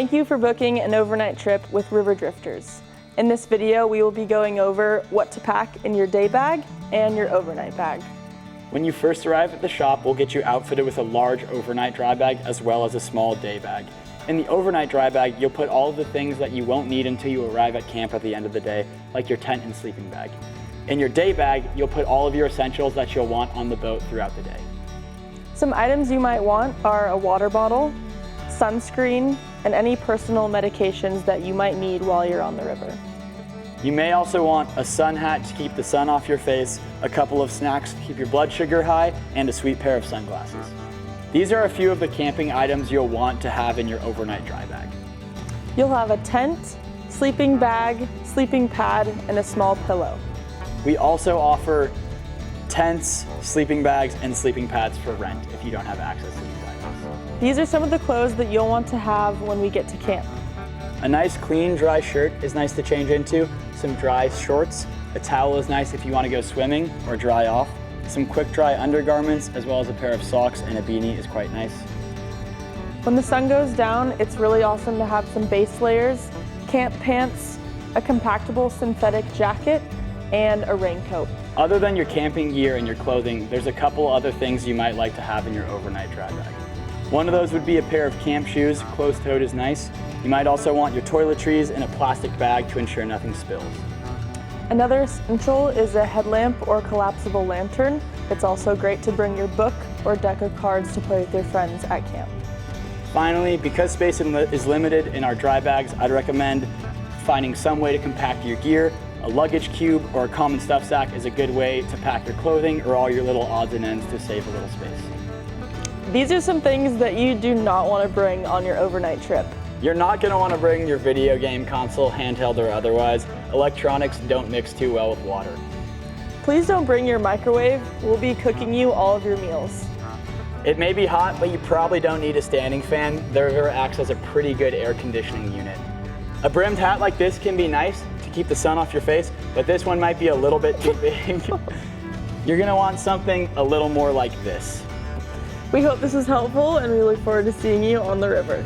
Thank you for booking an overnight trip with River Drifters. In this video, we will be going over what to pack in your day bag and your overnight bag. When you first arrive at the shop, we'll get you outfitted with a large overnight dry bag as well as a small day bag. In the overnight dry bag, you'll put all of the things that you won't need until you arrive at camp at the end of the day, like your tent and sleeping bag. In your day bag, you'll put all of your essentials that you'll want on the boat throughout the day. Some items you might want are a water bottle, sunscreen, and any personal medications that you might need while you're on the river. You may also want a sun hat to keep the sun off your face, a couple of snacks to keep your blood sugar high, and a sweet pair of sunglasses. These are a few of the camping items you'll want to have in your overnight dry bag. You'll have a tent, sleeping bag, sleeping pad, and a small pillow. We also offer tents, sleeping bags, and sleeping pads for rent if you don't have access to these items. These are some of the clothes that you'll want to have when we get to camp. A nice clean dry shirt is nice to change into, some dry shorts, a towel is nice if you want to go swimming or dry off, some quick dry undergarments as well as a pair of socks and a beanie is quite nice. When the sun goes down, it's really awesome to have some base layers, camp pants, a compactable synthetic jacket, and a raincoat. Other than your camping gear and your clothing, there's a couple other things you might like to have in your overnight dry bag. One of those would be a pair of camp shoes, closed-toed is nice. You might also want your toiletries in a plastic bag to ensure nothing spills. Another essential is a headlamp or collapsible lantern. It's also great to bring your book or deck of cards to play with your friends at camp. Finally, because space is limited in our dry bags, I'd recommend finding some way to compact your gear. A luggage cube or a common stuff sack is a good way to pack your clothing or all your little odds and ends to save a little space. These are some things that you do not want to bring on your overnight trip. You're not going to want to bring your video game console, handheld or otherwise. Electronics don't mix too well with water. Please don't bring your microwave. We'll be cooking you all of your meals. It may be hot, but you probably don't need a standing fan. The river acts as a pretty good air conditioning unit. A brimmed hat like this can be nice to keep the sun off your face, but this one might be a little bit too big. You're going to want something a little more like this. We hope this was helpful and we look forward to seeing you on the river.